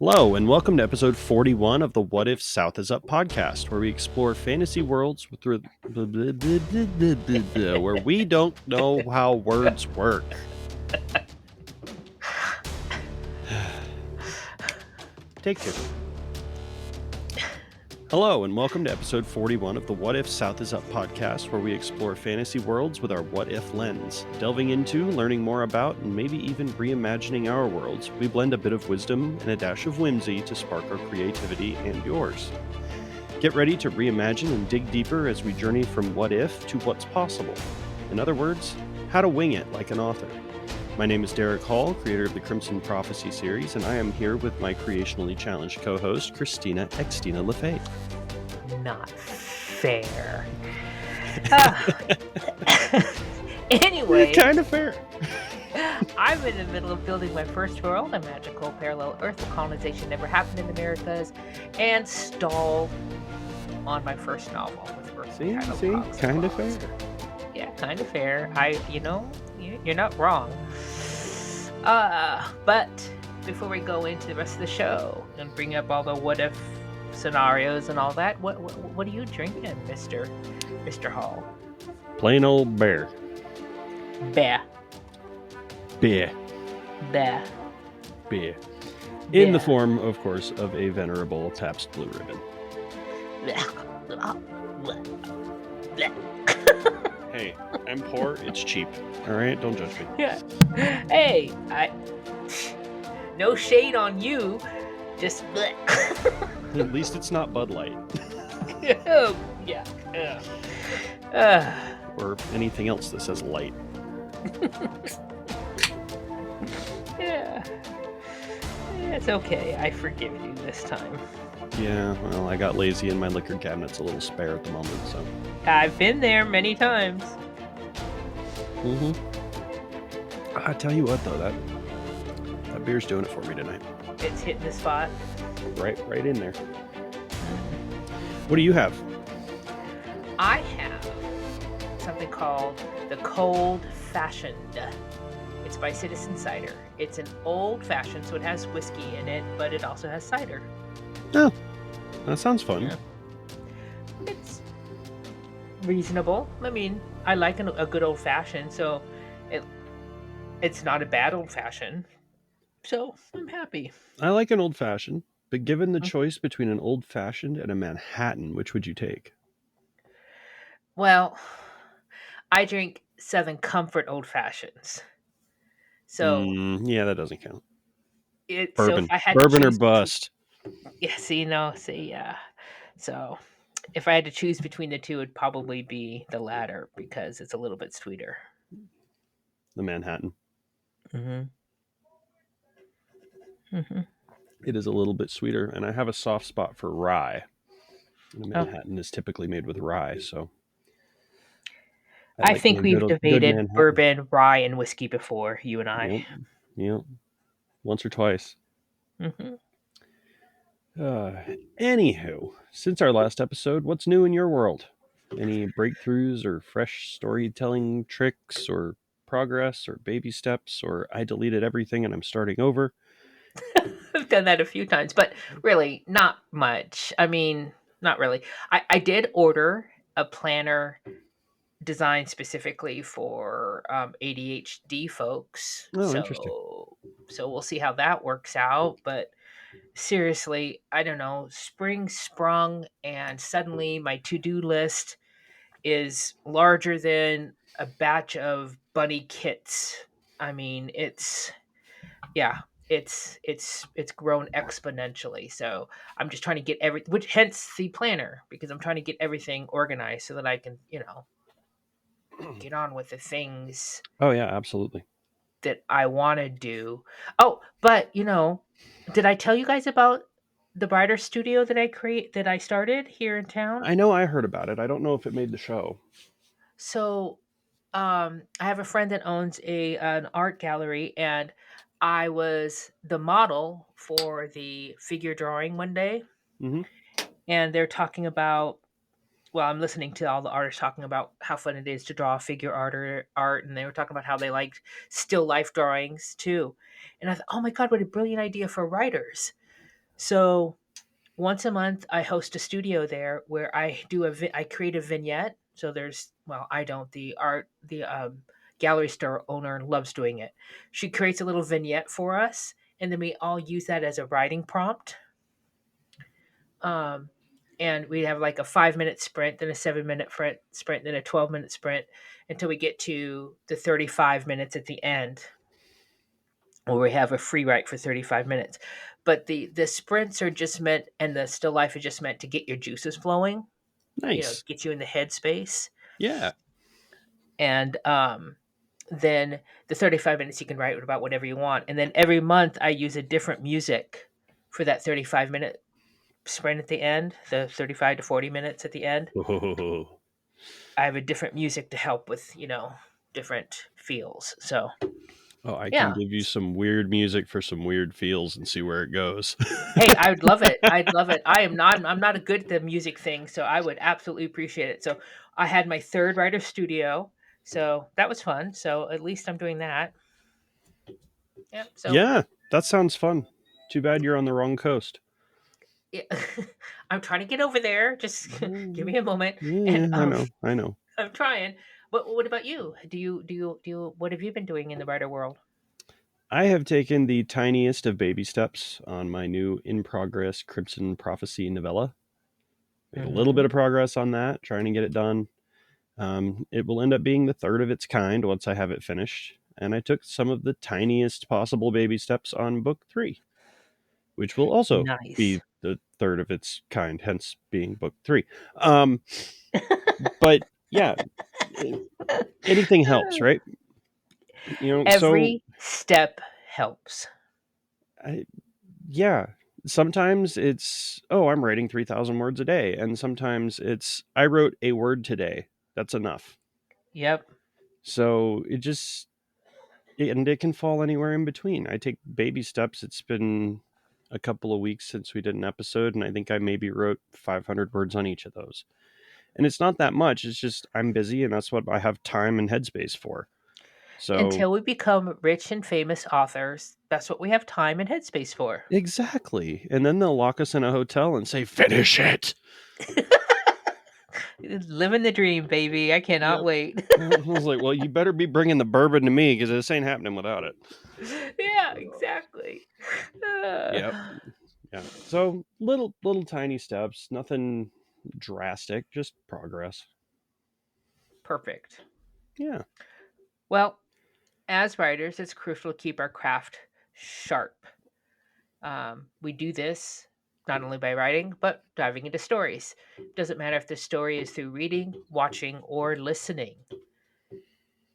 Hello, and welcome to episode 41 of the What If South is Up podcast, where we explore fantasy worlds through where we don't know how words work. Take two. Hello, and welcome to episode 41 of the What If South is Up podcast, where we explore fantasy worlds with our what if lens. Delving into, learning more about, and maybe even reimagining our worlds, we blend a bit of wisdom and a dash of whimsy to spark our creativity and yours. Get ready to reimagine and dig deeper as we journey from what if to what's possible. In other words, how to wing it like an author. My name is Derek Hall, creator of the Crimson Prophecy series, and I am here with my creationally challenged co-host, Christina Xtina LaFay. Not fair. Anyway, kind of fair. I'm in the middle of building my first world, a magical parallel Earth where colonization never happened in the Americas, and stalled on my first novel with Earth. Kind of fair. Yeah, kind of fair. You're not wrong. But before we go into the rest of the show and bring up all the what if scenarios and all that, what are you drinking, Mr. Hall? Plain old beer. Beer. Beer. Beer. Beer. In the form, of course, of a venerable Pabst Blue Ribbon. Hey, I'm poor, it's cheap. Alright, don't judge me. Yeah. Hey, no shade on you. Just At least it's not Bud Light. yeah. Or anything else that says light. Yeah. It's okay. I forgive you this time. Yeah, well, I got lazy and my liquor cabinet's a little spare at the moment, so. I've been there many times. I tell you what, though, that beer's doing it for me tonight. It's hitting the spot. Right in there. What do you have? I have something called the Cold Fashioned. It's by Citizen Cider. It's an old fashioned, so it has whiskey in it, but it also has cider. Oh, that sounds fun. Yeah. It's reasonable. I mean, I like a good old fashioned, so it's not a bad old fashioned. So I'm happy. I like an old fashioned, but given the choice between an old fashioned and a Manhattan, which would you take? Well, I drink Southern Comfort old fashions. So yeah, that doesn't count. Bourbon, so if I had bourbon or bust. Yeah. So if I had to choose between the two, it'd probably be the latter because it's a little bit sweeter. The Manhattan. Mm-hmm. It is a little bit sweeter, and I have a soft spot for rye. The Manhattan is typically made with rye, so. I think we've debated bourbon, rye, and whiskey before, you and I. Yep. Once or twice. Mm-hmm. Anywho, since our last episode, what's new in your world? Any breakthroughs or fresh storytelling tricks or progress or baby steps or I deleted everything and I'm starting over? I've done that a few times, but really not much. I mean, not really. I did order a planner designed specifically for ADHD folks. Oh, interesting. So we'll see how that works out. But seriously, I don't know. Spring sprung, and suddenly my to-do list is larger than a batch of bunny kits. I mean, it's grown exponentially. So I'm just trying to get hence the planner, because I'm trying to get everything organized so that I can, get on with the things. Oh yeah, absolutely. That I want to do. Oh, but did I tell you guys about the Brighter Studio that I started here in town? I know I heard about it. I don't know if it made the show. So, I have a friend that owns an art gallery, and I was the model for the figure drawing one day. Mm-hmm. And they're talking about, I'm listening to all the artists talking about how fun it is to draw figure art, and they were talking about how they liked still life drawings too. And I thought, oh my God, what a brilliant idea for writers. So once a month, I host a studio there where I create a vignette. So there's, well, I don't, the gallery store owner loves doing it. She creates a little vignette for us, and then we all use that as a writing prompt. Um, and we have like a 5 minute sprint, then a 7 minute sprint, then a 12 minute sprint until we get to the 35 minutes at the end, where we have a free write for 35 minutes. But the sprints are just meant, and the still life is just meant to get your juices flowing, Nice. get you in the headspace. Yeah. And then the 35 minutes you can write about whatever you want. And then every month I use a different music for that 35-minute sprint at the end, the 35 to 40 minutes at the end. Oh, I have a different music to help with, different feels. So, I can yeah. give you some weird music for some weird feels and see where it goes. Hey, I would love it. I'd love it. I'm not a good at the music thing, so I would absolutely appreciate it. So, I had my third writer studio, so that was fun. So, at least I'm doing that. Yeah. So, Yeah, that sounds fun. Too bad you're on the wrong coast. yeah, I'm trying to get over there. Just give Mm, me a moment, yeah, and I know. I know. I'm trying. But what about you? Do you? What have you been doing in the writer world? I have taken the tiniest of baby steps on my new in progress Crimson Prophecy novella. Made a little bit Hmm. of progress on that, trying to get it done. It will end up being the third of its kind once I have it finished. And I took some of the tiniest possible baby steps on book three, which will also Nice. be the third of its kind, hence being book three. Um, but yeah, it, anything helps, right? So Every step helps. I, yeah, sometimes it's, oh, I'm writing 3,000 words a day. And sometimes it's, I wrote a word today. That's enough. Yep. So and it can fall anywhere in between. I take baby steps. It's been a couple of weeks since we did an episode, and I think I maybe wrote 500 words on each of those. And it's not that much. It's just I'm busy, and that's what I have time and headspace for. So, Until we become rich and famous authors, that's what we have time and headspace for. exactly. And then they'll lock us in a hotel and say, finish it. Living the dream, baby. I cannot Yep. wait. I was like, well, you better be bringing the bourbon to me because this ain't happening without it. Yeah, exactly. Yep. Yeah. So little tiny steps, nothing drastic, just progress. Perfect. Yeah. Well, as writers, it's crucial to keep our craft sharp. We do this not only by writing, but diving into stories. Doesn't matter if the story is through reading, watching, or listening.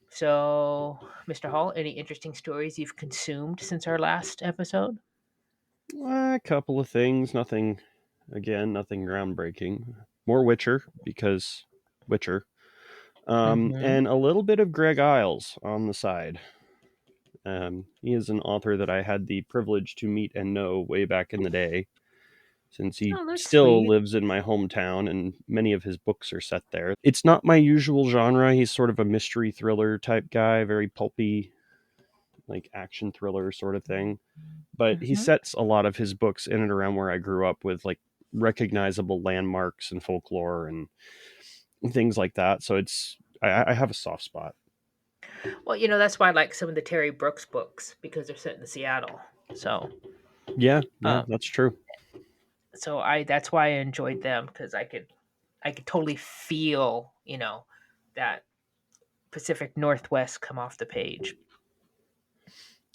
So, Mr. Hall, any interesting stories you've consumed since our last episode? A couple of things, nothing again, nothing groundbreaking. More Witcher because Witcher. Mm-hmm. And a little bit of Greg Isles on the side. He is an author that I had the privilege to meet and know way back in the day, since he Oh, that's still sweet. lives in my hometown and many of his books are set there. It's not my usual genre. He's sort of a mystery thriller type guy, very pulpy, like action thriller sort of thing. But he Hmm. sets a lot of his books in and around where I grew up with like recognizable landmarks and folklore and things like that. So I have a soft spot. Well, that's why I like some of the Terry Brooks books because they're set in Seattle. So, Yeah, yeah, um, that's true. that's why I enjoyed them because I could totally feel that Pacific Northwest come off the page.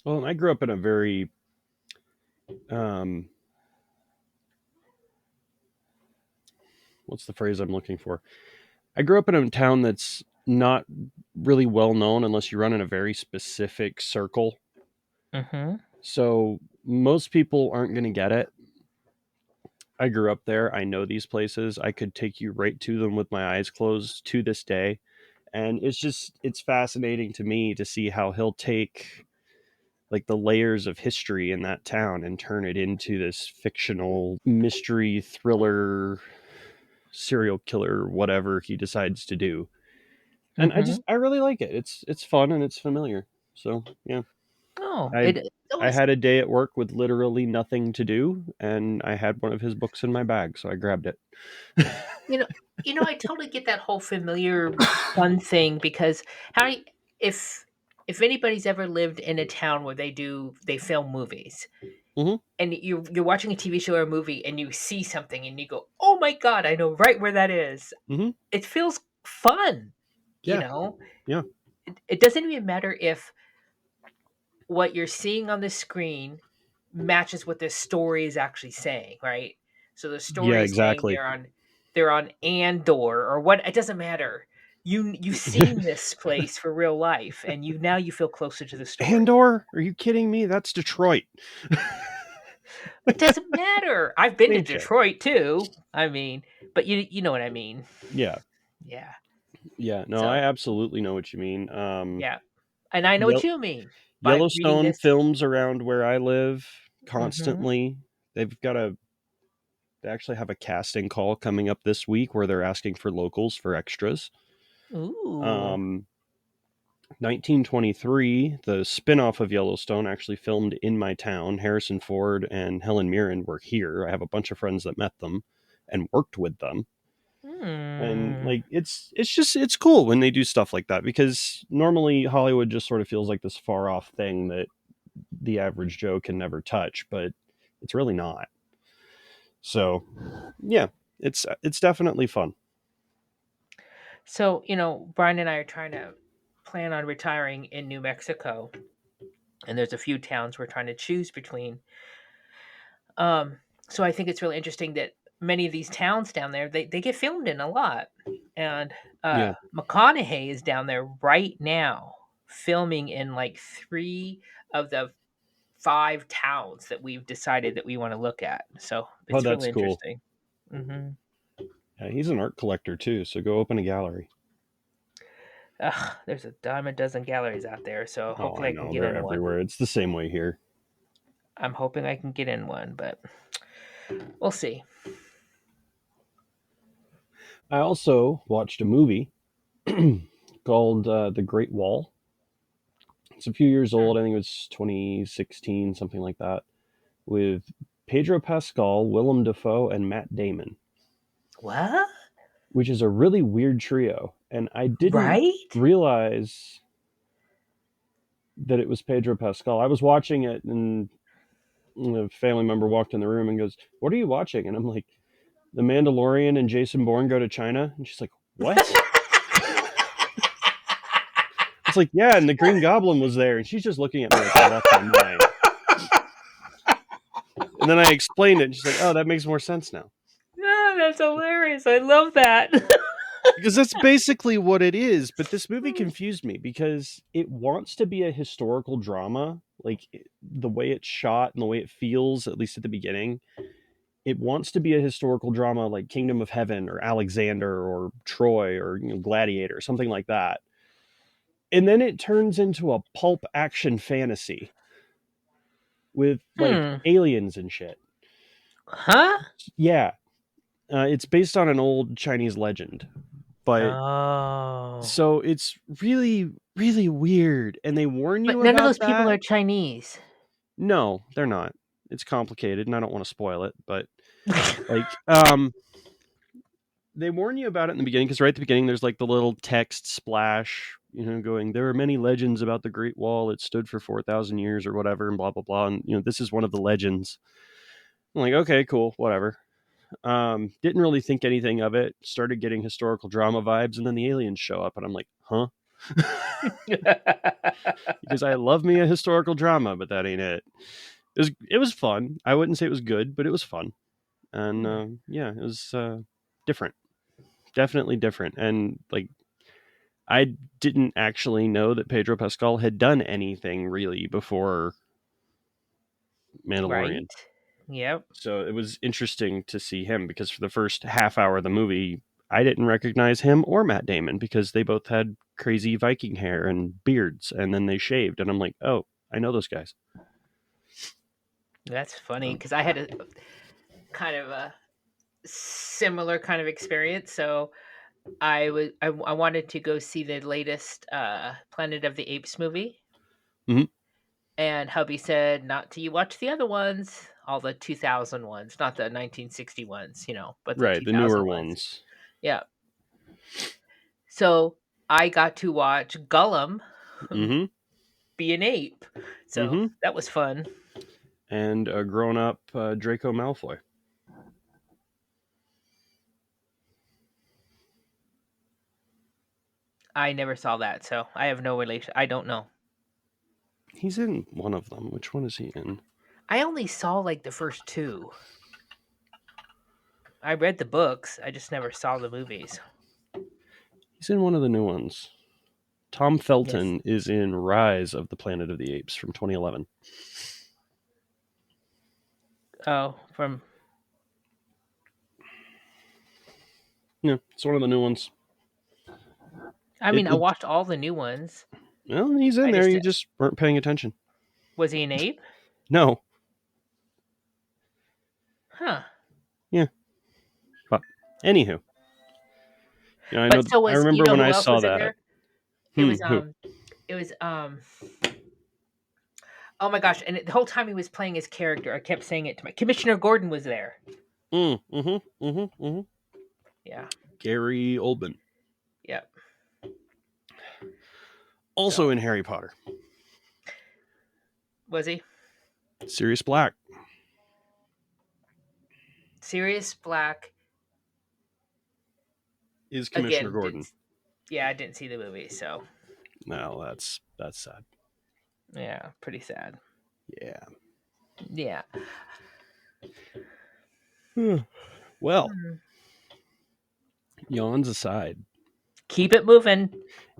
Well, I grew up in a very um, what's the phrase I'm looking for? I grew up in a town that's not really well known unless you run in a very specific circle. Mm-hmm. So most people aren't going to get it. I grew up there. I know these places. I could take you right to them with my eyes closed to this day. And it's fascinating to me to see how he'll take like the layers of history in that town and turn it into this fictional mystery thriller serial killer whatever he decides to do. And Mm-hmm. I really like it. It's fun and it's familiar. So, yeah. Oh, I it I always, had a day at work with literally nothing to do, and I had one of his books in my bag, so I grabbed it. you know, I totally get that whole familiar fun thing because how do you, if if anybody's ever lived in a town where they film movies Hmm. and you're watching a TV show or a movie and you see something and you go, "Oh my god, I know right where that is." Hmm. It feels fun, you Yeah. know. Yeah. It doesn't even matter if what you're seeing on the screen matches what the story is actually saying, right? So the Yeah. story is saying Exactly. they're on Andor or what, it doesn't matter. You've seen this place for real life and you feel closer to the story. Andor? Are you kidding me? That's Detroit. It doesn't matter. I've been to Same shit. Detroit too. I mean, but you know what I mean. Yeah. Yeah. Yeah. No, I So, absolutely know what you mean. yeah. And I know what Yel- you mean by reading Yellowstone this. films around where I live Mhm. constantly. They've got a they actually have a casting call coming up this week where they're asking for locals for extras. Ooh. Um, 1923, the spin-off of Yellowstone actually filmed in my town. Harrison Ford and Helen Mirren were here. I have a bunch of friends that met them and worked with them. And Hmm. like it's cool when they do stuff like that because normally Hollywood just sort of feels like this far off thing that the average Joe can never touch, but it's really not. So, yeah, it's definitely fun. So, Brian and I are trying to plan on retiring in New Mexico, and there's a few towns we're trying to choose between. Um, so I think it's really interesting that many of these towns down there they get filmed in a lot, and Yeah. McConaughey is down there right now filming in like three of the five towns that we've decided that we want to look at. So Oh, it's that's really cool. interesting. Hmm. Yeah, he's an art collector too, so go open a gallery. There's a dime a dozen galleries out there, so Oh, hopefully I I can know. get They're in one. everywhere. It's the same way here. I'm hoping I can get in one, but we'll see. I also watched a movie called The Great Wall. It's a few years Hmm. old. I think it was 2016, something like that, with Pedro Pascal, Willem Dafoe, and Matt Damon, What? which is a really weird trio. And I didn't Right? realize that it was Pedro Pascal. I was watching it, and a family member walked in the room and goes, "What are you watching?" And I'm like, "The Mandalorian and Jason Bourne go to China." And she's like, "What?" It's like, "Yeah, and the Green Goblin was there." And she's just looking at me like I lost my mind. And then I explained it, and she's like, "Oh, that makes more sense now." Yeah, that's hilarious. I love that. Because that's basically what it is. But this movie confused me because it wants to be a historical drama, like the way it's shot and the way it feels, at least at the beginning. It wants to be a historical drama like Kingdom of Heaven or Alexander or Troy or Gladiator, something like that. And then it turns into a pulp action fantasy with like Hmm. aliens and shit. Huh? Yeah, it's based on an old Chinese legend, but Oh. so it's really, really weird. And they warn But you none of about those people that. are Chinese. No, they're not. It's complicated, and I don't want to spoil it, but like, they warn you about it in the beginning because right at the beginning there's like the little text splash, going, "There are many legends about the Great Wall. It stood for 4,000 years or whatever, and blah blah blah." And this is one of the legends. I'm like, okay, cool, whatever. Didn't really think anything of it. Started getting historical drama vibes, and then the aliens show up, and I'm like, huh? Because I love me a historical drama, but that ain't it. It was fun. I wouldn't say it was good, but it was fun, and Hmm. yeah, it was different, definitely different, and like I didn't actually know that Pedro Pascal had done anything really before Mandalorian. Right? Yep. So it was interesting to see him because for the first half hour of the movie, I didn't recognize him or Matt Damon because they both had crazy Viking hair and beards, and then they shaved, and I'm like, oh, I know those guys. That's funny Um, because I had a kind of a similar kind of experience. So I wanted to go see the latest Planet of the Apes movie, mhm. And hubby said, not till you watch the other ones, all the 2000 ones, not the 1960 ones, but the Right, the 2000 newer ones. ones. Yeah. So I got to watch Gollum Mm-hmm. be an ape. So Mm-hmm. that was fun. And a grown-up Draco Malfoy. I never saw that, so I have no relation. I don't know. He's in one of them. Which one is he in? I only saw like the first two. I read the books. I just never saw the movies. He's in one of the new ones. Tom Yes. Felton is in Rise of the Planet of the Apes from 2011. Oh, from Yeah, it's one of the new ones. I It, mean, I it watched all the new ones. well, he's in I there. just You just weren't paying attention. was he an ape? No. Huh. Yeah. But anywho, I know. But so I was remember when who I else saw was in that. there? It was Who? it was oh my gosh, and the whole time he was playing his character, I kept saying it to my Commissioner Gordon was there. Mm-hmm. Yeah. Gary Oldman, Yep. also So in Harry Potter. was he? Sirius Black. Sirius Black Is Commissioner again Gordon. didn't yeah, I didn't see the movie, so No, that's sad. yeah, pretty sad. Yeah. Yeah. Well, Hmm. yawns aside, Keep it moving.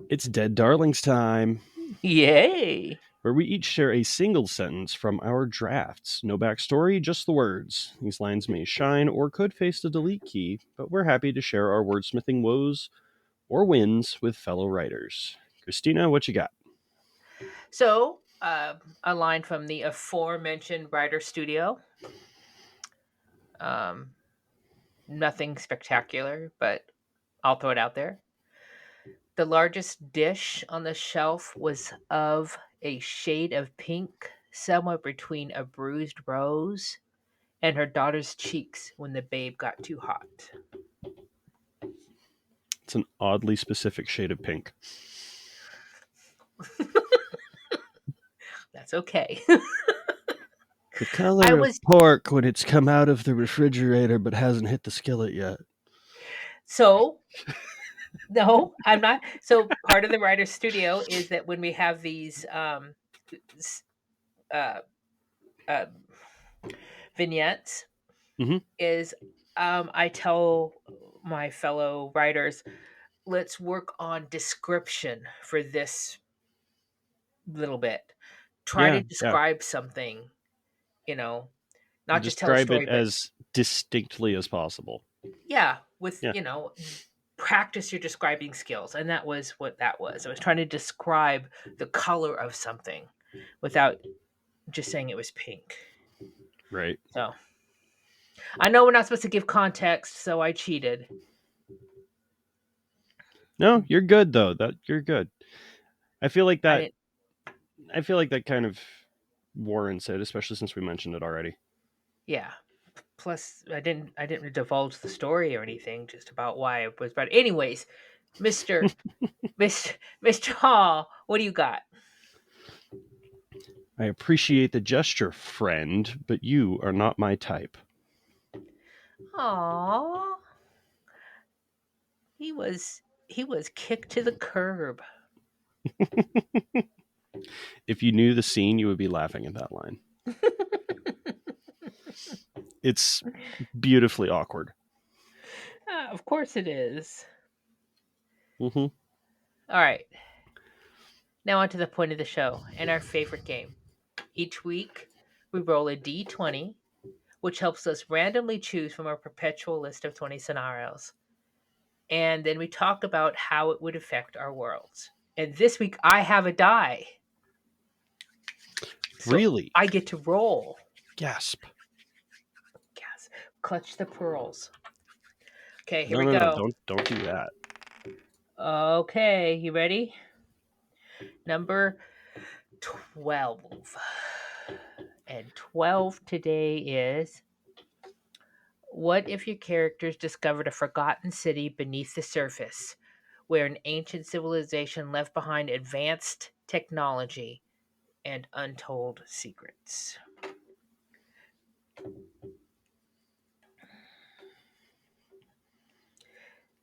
it's Dead Darlings time, Yay. where we each share a single sentence from our drafts. No backstory, just the words. These lines may shine or could face the delete key, but we're happy to share our wordsmithing woes or wins with fellow writers. Christina, what you got? So, a line from the aforementioned writer studio. Um, Nothing spectacular, but I'll throw it out there. The largest dish on the shelf was of a shade of pink, somewhere between a bruised rose and her daughter's cheeks when the babe got too hot. It's an oddly specific shade of pink. That's okay. The I color of was pork when it's come out of the refrigerator but hasn't hit the skillet yet. so no, I'm not. So part of the writer's studio is that when we have these s- uh, uh, vignettes, Mm-hmm. is I tell my fellow writers, let's work on description for this little bit. Try Yeah, to yeah. describe something, you know, not just tell a Describe it story, but as distinctly as possible. yeah, with, Yeah. practice your describing skills. And that was what that was. I was trying to describe the color of something without just saying it was pink. Right. So I know we're not supposed to give context, so I cheated. No, you're good though. That you're good. I feel like I that didn't, I feel like that kind of warrants it, especially since we mentioned it already. yeah. Plus, I didn't divulge the story or anything, just about why it was. But anyways, Mister Mister Hall, what do you got? I appreciate the gesture, friend, but you are not my type. Aww, he was kicked to the curb. If you knew the scene, you would be laughing at that line. It's beautifully awkward. Of course it is. Mm-hmm. All right, now on to the point of the show and our favorite game. Each week, we roll a d20, which helps us randomly choose from our perpetual list of 20 scenarios. And then we talk about how it would affect our worlds. And this week, I have a die. So Really? I get to roll. Gasp. Yes. Clutch the pearls. Okay, here No, we no, no. go. Don't do that. Okay, you ready? Number 12. And 12 today is: what if your characters discovered a forgotten city beneath the surface, where an ancient civilization left behind advanced technology and untold secrets?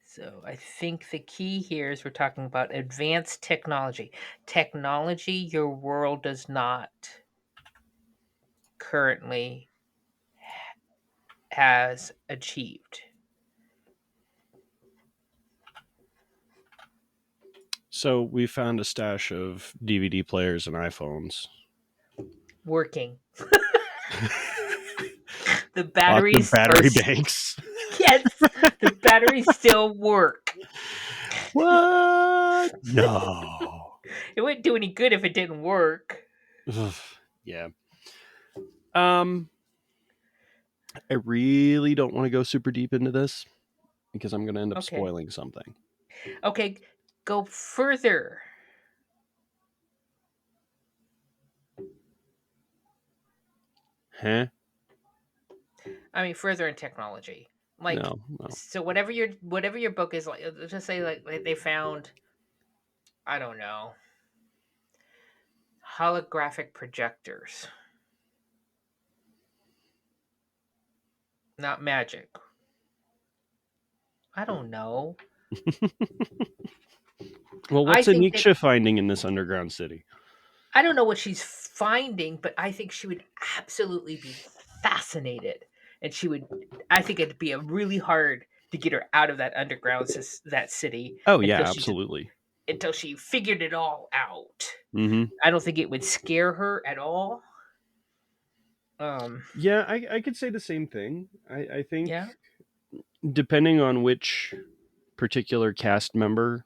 So I think the key here is we're talking about advanced technology. Technology your world does not currently has achieved. So we found a stash of DVD players and iPhones. Working. The Lots of batteries are battery banks. yes, the batteries still work. What? No. It wouldn't do any good if it didn't work. Yeah. Um, I really don't want to go super deep into this because I'm going to end up Okay. spoiling something. Okay, go further. Huh? I mean, further in technology. Like, No, no. so whatever your book is, like, let's just say like they found, I don't know, holographic projectors, not magic. I don't know. Well, I what's think that Anisha finding in this underground city? I don't know what she's finding, but I think she would absolutely be fascinated, and she would. I think it'd be a really hard to get her out of that underground that city Oh, until yeah, she absolutely. until she figured it all out. Mm-hmm. I don't think it would scare her at all. Yeah, I could say the same thing. I think Yeah. depending on which particular cast members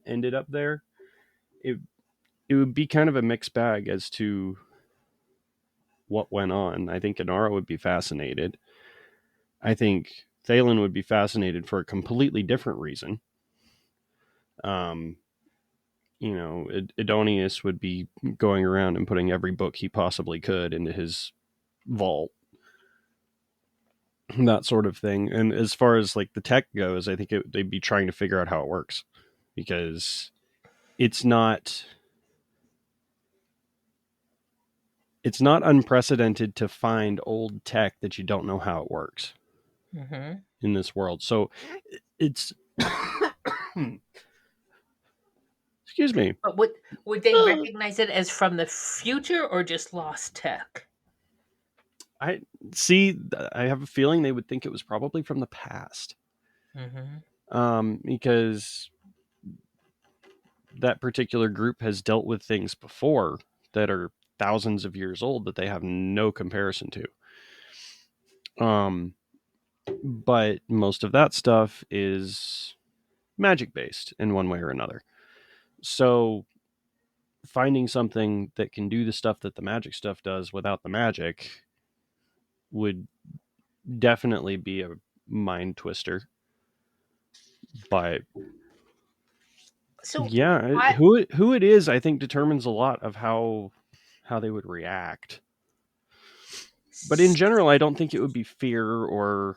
ended up there, it it would be kind of a mixed bag as to what went on. I think Inara would be fascinated. I think Thalen would be fascinated for a completely different reason. Um, Edonius would be going around and putting every book he possibly could into his vault, that sort of thing. And as far as like the tech goes, I think they'd be trying to figure out how it works because it's not it's not unprecedented to find old tech that you don't know how it works Hmm. in this world. So it's excuse me. But would they recognize it as from the future or just lost tech? I see. I have a feeling they would think it was probably from the past, Hmm. because that particular group has dealt with things before that are thousands of years old that they have no comparison to. But most of that stuff is magic based in one way or another. So finding something that can do the stuff that the magic stuff does without the magic would definitely be a mind twister. But So yeah, I who it is, I think, determines a lot of how they would react. But in general, I don't think it would be fear or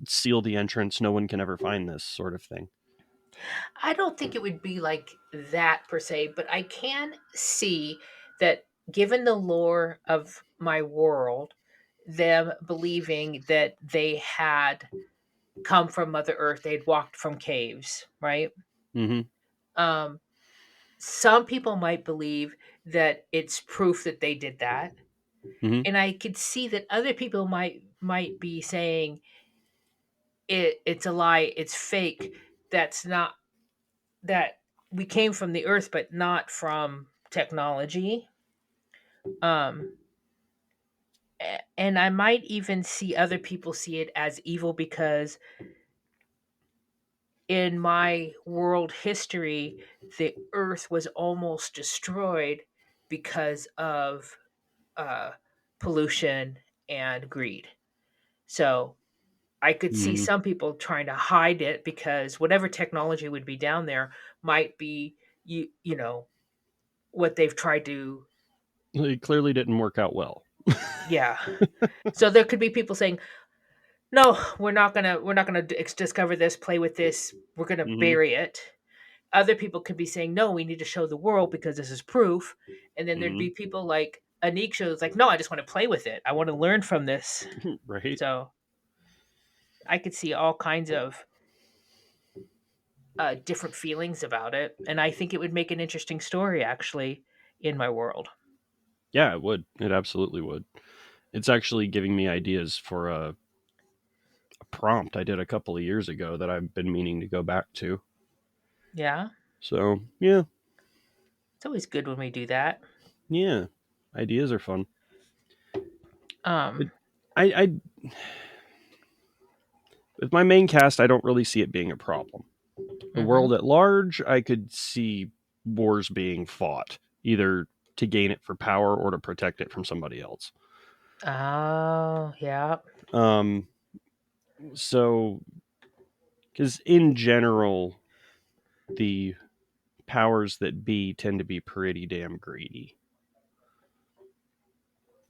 seal the entrance. No one can ever find this sort of thing. I don't think it would be like that per se, but I can see that given the lore of my world, them believing that they had come from Mother Earth, they'd walked from caves, right? Mm-hmm. Um, some people might believe that it's proof that they did that, Mm-hmm. and I could see that other people might be saying it's a lie, it's fake. That's not that we came from the earth but not from technology. um and I might even see other people see it as evil because in my world history the earth was almost destroyed because of uh pollution and greed. So I could see Mm-hmm. some people trying to hide it because whatever technology would be down there might be you know what they've tried to. It clearly didn't work out well. Yeah. So there could be people saying, "No, we're not gonna discover this, play with this. We're gonna Hmm. bury it." Other people could be saying, "No, we need to show the world because this is proof." And then there'd Hmm. be people like Anik shows like, "No, I just want to play with it. I want to learn from this." Right. So I could see all kinds of different feelings about it, and I think it would make an interesting story actually in my world. Yeah, it would. It absolutely would. It's actually giving me ideas for a prompt I did a couple of years ago that I've been meaning to go back to. Yeah, So yeah, it's always good when we do that. yeah, ideas are fun. But Um, I with my main cast, I don't really see it being a problem. The mhm. world at large, I could see wars being fought, either to gain it for power or to protect it from somebody else. Oh, yeah. Um, so, because in general, the powers that be tend to be pretty damn greedy.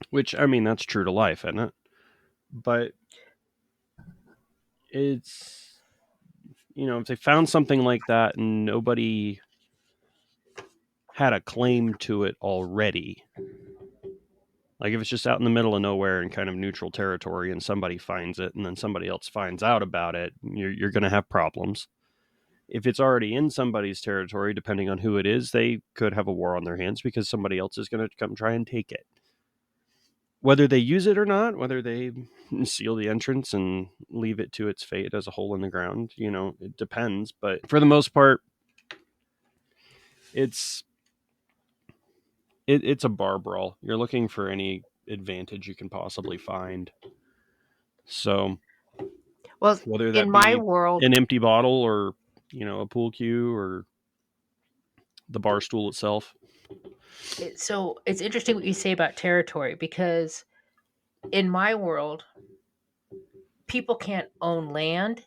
Which, I mean, that's true to life, isn't it? But it's, if they found something like that and nobody had a claim to it already, like if it's just out in the middle of nowhere in kind of neutral territory and somebody finds it and then somebody else finds out about it, you're going to have problems. If it's already in somebody's territory, depending on who it is, they could have a war on their hands because somebody else is going to come try and take it. Whether they use it or not, whether they seal the entrance and leave it to its fate as a hole in the ground, it depends. But for the most part, it's it's a bar brawl. You're looking for any advantage you can possibly find. So Well, whether in that my be world, an empty bottle or a pool cue or the bar stool itself. so it's interesting what you say about territory because in my world, people can't own land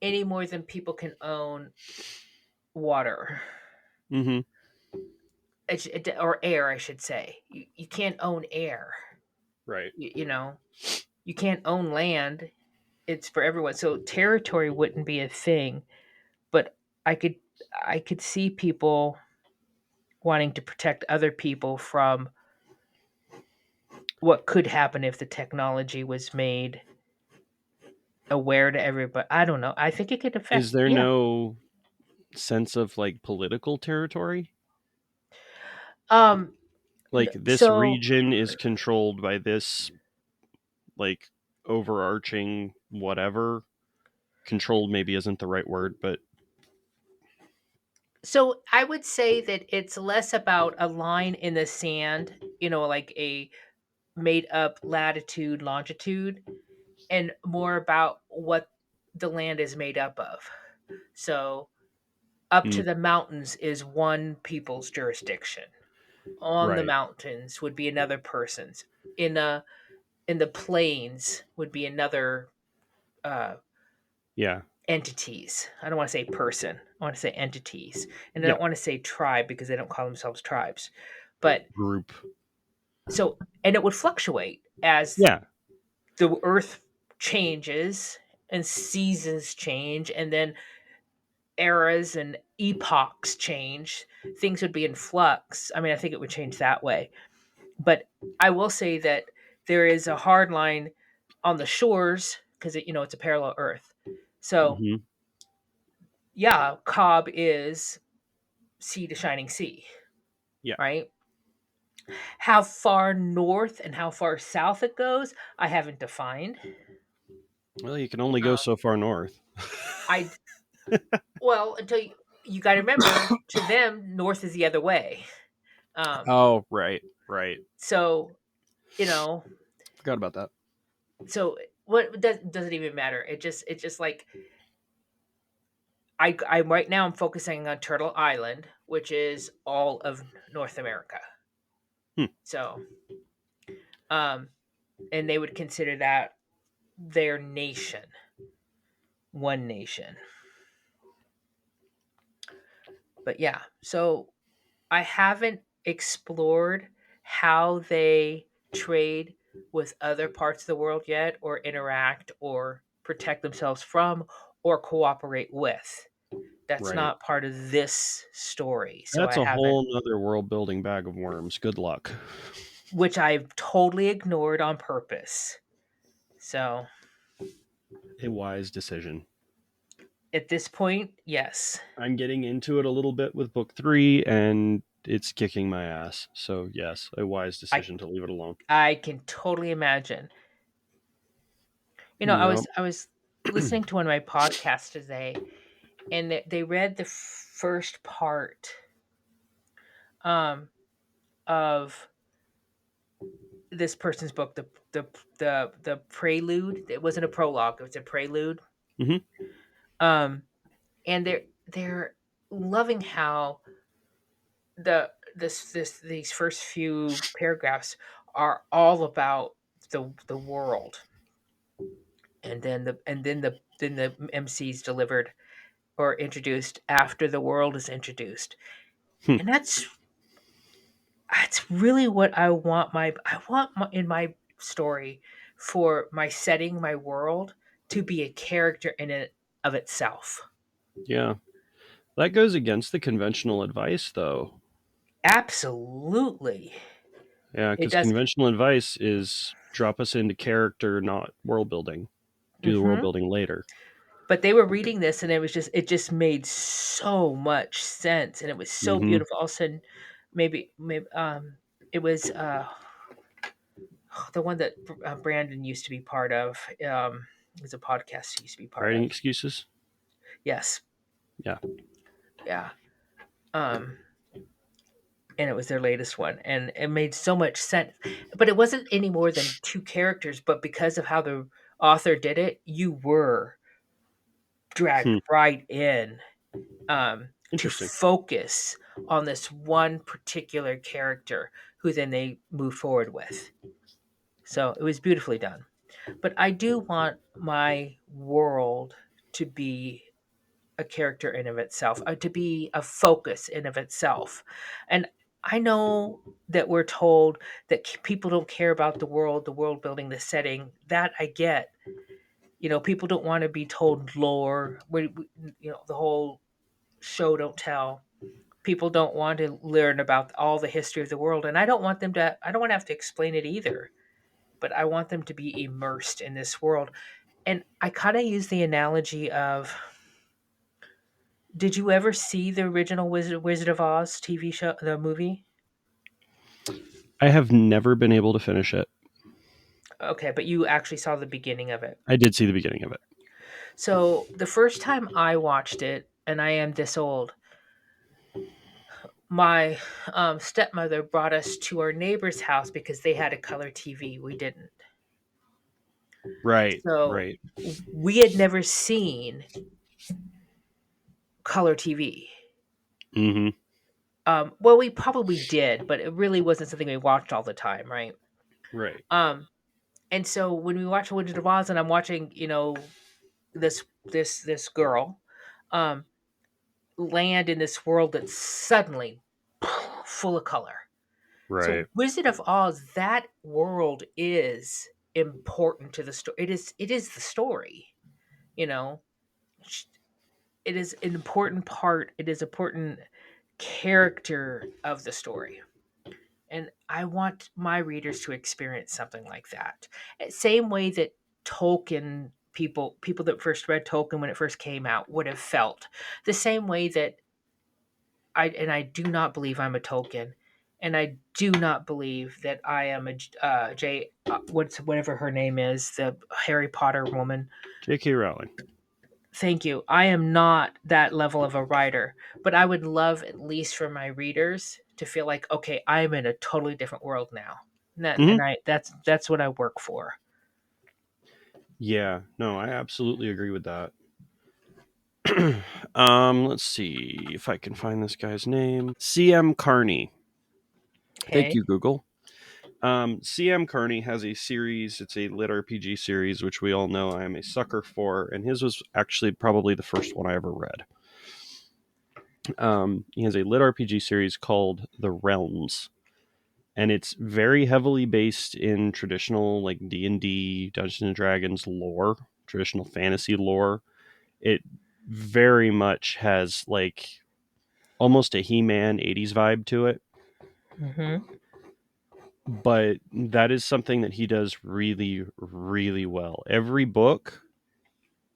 any more than people can own water. Mm-hmm. Or air, I should say. You can't own air. Right. You know, you can't own land. It's for everyone. So territory wouldn't be a thing. But I could I could see people wanting to protect other people from what could happen if the technology was made aware to everybody. I don't know. I think it could Is affect. there Yeah. no sense of like political territory? Um. Like this So region is controlled by this like overarching whatever. Controlled maybe isn't the right word, but so I would say that it's less about a line in the sand, like a made up latitude, longitude, and more about what the land is made up of. So up to mm, the mountains is one people's jurisdiction. On the right. mountains would be another person's. In a in the plains would be another uh, Yeah. entities. I don't want to say person. I want to say entities, and I Yeah. don't want to say tribe because they don't call themselves tribes. But Group. so and it would fluctuate as Yeah. the earth changes and seasons change, and then eras and epochs change. Things would be in flux. I mean, I think it would change that way. But I will say that there is a hard line on the shores because it's a parallel Earth. So Hmm. yeah, Cobb is sea to shining sea, Yeah. right? How far north and how far south it goes, I haven't defined. Well, you can only go Um, so far north. I well until you got to remember to them north is the other way. Um, Oh, right. Right. so you know, Forgot about that. so what doesn't even matter. It just like I right now I'm focusing on Turtle Island, which is all of North America. Hmm. So, um, and they would consider that their nation, one nation. But yeah, so I haven't explored how they trade with other parts of the world yet, or interact, or protect themselves from, or cooperate with. That's Right. not part of this story. So That's I a haven't, whole nother world building bag of worms. Good luck. which I've totally ignored on purpose. So A wise decision. at this point, yes, I'm getting into it a little bit with book 3, and it's kicking my ass. So, yes, a wise I decision to leave it alone. I can totally imagine. I Yep. was listening to one of my podcasts today, and they read the first part um, of this person's book, the prelude. It wasn't a prologue; it was a prelude. Hmm. Um, and they're loving how these first few paragraphs are all about the world, and then the MC's delivered or introduced after the world is introduced, Hmm. and that's really what I want in my story, for my setting, my world, to be a character in it of itself. Yeah. That goes against the conventional advice, though. Absolutely. Yeah, It because does. conventional advice is drop us into character, not world building. Do the world Hmm. building later. But they were reading this, and it just made so much sense, and it was so Hmm. beautiful. All of a sudden, maybe it was the one that Brandon used to be part of. It was a podcast he used to be part Writing of. excuses? Yes. Yeah. Yeah. Um, and it was their latest one, and it made so much sense. But it wasn't any more than two characters, but because of how the author did it, you were dragged Hmm. right in, to Interesting. focus on this one particular character who then they moved forward with. So it was beautifully done. But I do want my world to be a character in of itself, to be a focus in of itself. And I know that we're told that people don't care about the world building, the setting. That I get. People don't want to be told lore. The whole show don't tell. People don't want to learn about all the history of the world, and I don't want them to. I don't want to have to explain it either. But I want them to be immersed in this world. And I kind of use the analogy of, did you ever see the original Wizard of Oz TV show, the movie? I have never been able to finish it. Okay, but you actually saw the beginning of it. I did see the beginning of it. So the first time I watched it, and I am this old, my stepmother brought us to our neighbor's house because they had a color TV. We didn't. Right. So Right. we had never seen color TV. Hmm. Well, we probably did, but it really wasn't something we watched all the time, right? Right. Um, and so when we watch Wizard of Oz, and I'm watching, this girl, um, land in this world that's suddenly full of color. So Right. Wizard of Oz, that world is important to the story. It is the story, you know. It is an important part. It is an important character of the story. And I want my readers to experience something like that. Same way that Tolkien people that first read Tolkien when it first came out would have felt. The same way that I do not believe I'm a Tolkien, and I do not believe that I am a J whatever her name is, the Harry Potter woman. J.K. Rowling. Thank you. I am not that level of a writer, but I would love, at least for my readers, to feel like, okay, I'm in a totally different world now. And that Hmm. and I that's what I work for. Yeah. No, I absolutely agree with that. Let's see if I can find this guy's name. C.M. Carney. Thank Okay. you, Google. C.M. Carney has a series. It's a lit RPG series, which we all know I am a sucker for, and his was actually probably the first one I ever read. He has a lit RPG series called The Realms, and it's very heavily based in traditional like D&D, Dungeons and Dragons lore, traditional fantasy lore. It very much has like almost a He-Man 80s vibe to it. Mm-hmm. But that is something that he does really, really well. Every book,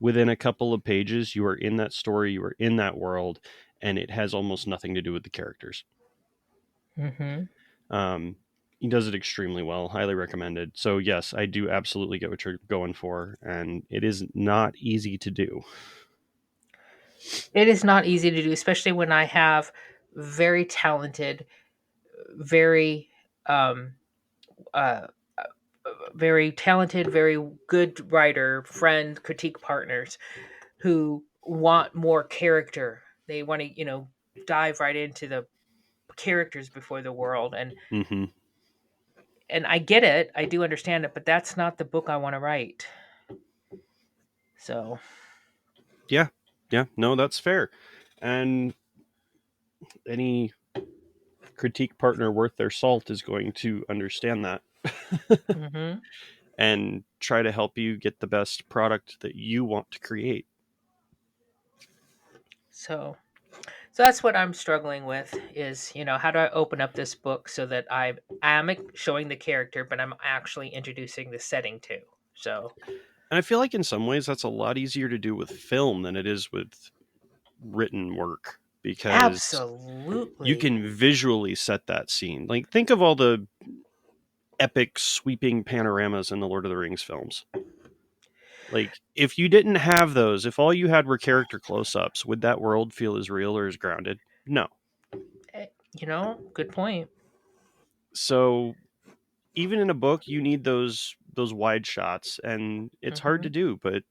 within a couple of pages, you are in that story, you are in that world, and it has almost nothing to do with the characters. Mm-hmm. He does it extremely well. Highly recommended. So yes, I do absolutely get what you're going for, and it is not easy to do. It is not easy to do, especially when I have very talented, very um, uh, very talented, very good writer, friend, critique partners who want more character. They want to, dive right into the characters before the world, Mm-hmm. and I get it. I do understand it, but that's not the book I want to write. So, Yeah, no, that's fair. And any critique partner worth their salt is going to understand that mm-hmm. and try to help you get the best product that you want to create. so So that's what I'm struggling with is, how do I open up this book so that I am showing the character, but I'm actually introducing the setting too. So And I feel like in some ways that's a lot easier to do with film than it is with written work, because you absolutely. can visually set that scene. Like, think of all the epic sweeping panoramas in the Lord of the Rings films. Like, if you didn't have those, if all you had were character close-ups, would that world feel as real or as grounded? No. Good point. So even in a book, you need those wide shots, and it's hard hmm to do. But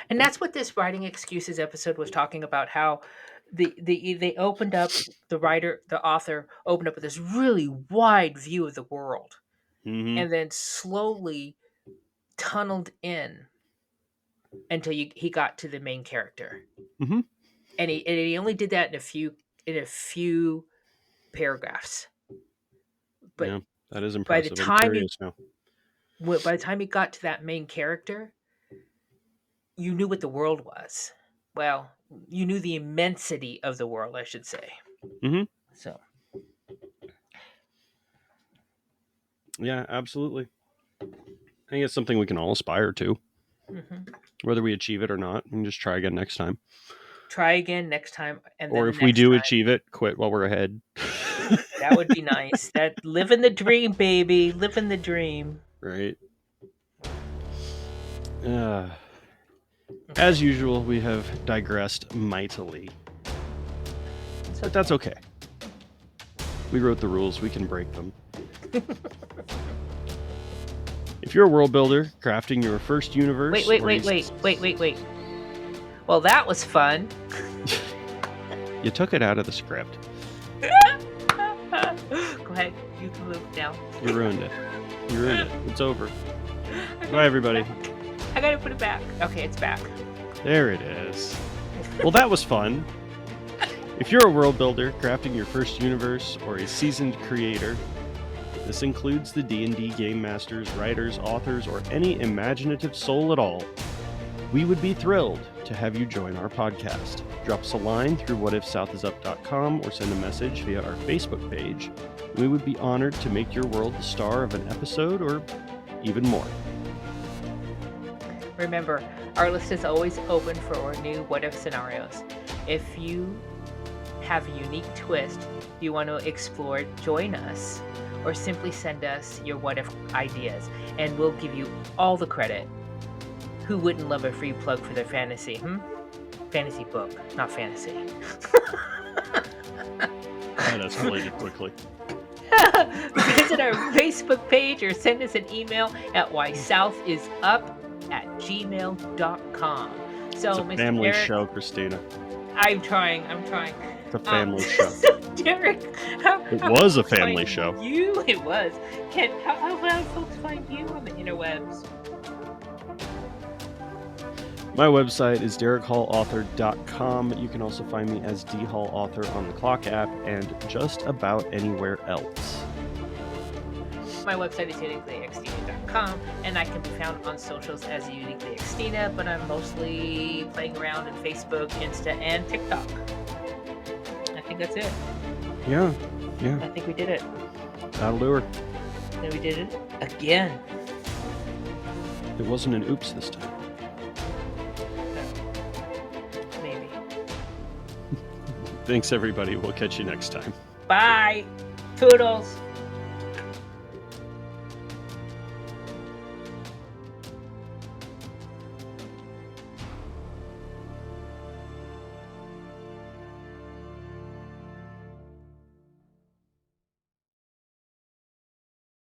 And that's what this writing excuses episode was talking about. How they opened up the author opened up with this really wide view of the world, mm-hmm, and then slowly tunneled in until he got to the main character. mm-hmm. And he only did that in a few paragraphs. But Yeah, that is by the impressive. I'm time he curious now. by the time he got to that main character, you knew what the world was. Well, you knew the immensity of the world, I should say. Mm-hmm. So, Yeah, absolutely. I think it's something we can all aspire to, mhm. whether we achieve it or not. We can just try again next time. Try again next time, and then Or the if we next do time. achieve it, quit while we're ahead. That would be nice. That living the dream, baby, living the dream. Right. Uh, Okay, as usual, we have digressed mightily. But that's okay. We wrote the rules, we can break them. If you're a world builder crafting your first universe... Wait. Well, that was fun. You took it out of the script. Go ahead. You can move now. You ruined it. It's over. Bye, everybody. I gotta put it back. Okay, it's back. There it is. Well, that was fun. If you're a world builder crafting your first universe or a seasoned creator, this includes the D&D game masters, writers, authors, or any imaginative soul at all, we would be thrilled to have you join our podcast. Drop us a line through whatifsouthisup.com or send a message via our Facebook page. We would be honored to make your world the star of an episode or even more. Remember, our list is always open for new what if scenarios. If you have a unique twist you want to explore, join us, or simply send us your what if ideas, and we'll give you all the credit. Who wouldn't love a free plug for their fantasy? Fantasy book, not fantasy. That escalated quickly. Visit our Facebook page or send us an email at whysouthisup@gmail.com. So, It's a Mr. family Derek, show, Christina. I'm trying. It's a family show. Derek, It was a family show. It was. How will folks find you on the interwebs? My website is derekHallAuthor.com. You can also find me as D Hall Author on the Clock app and just about anywhere else. My website is uniquelyxtina.com, and I can be found on socials as Uniquely Xtina, but I'm mostly playing around in Facebook, Insta, and TikTok. I think that's it. Yeah. I think we did it. That'll do her. And we did it again. It wasn't an oops this time. Maybe. Thanks, everybody. We'll catch you next time. Bye. Toodles.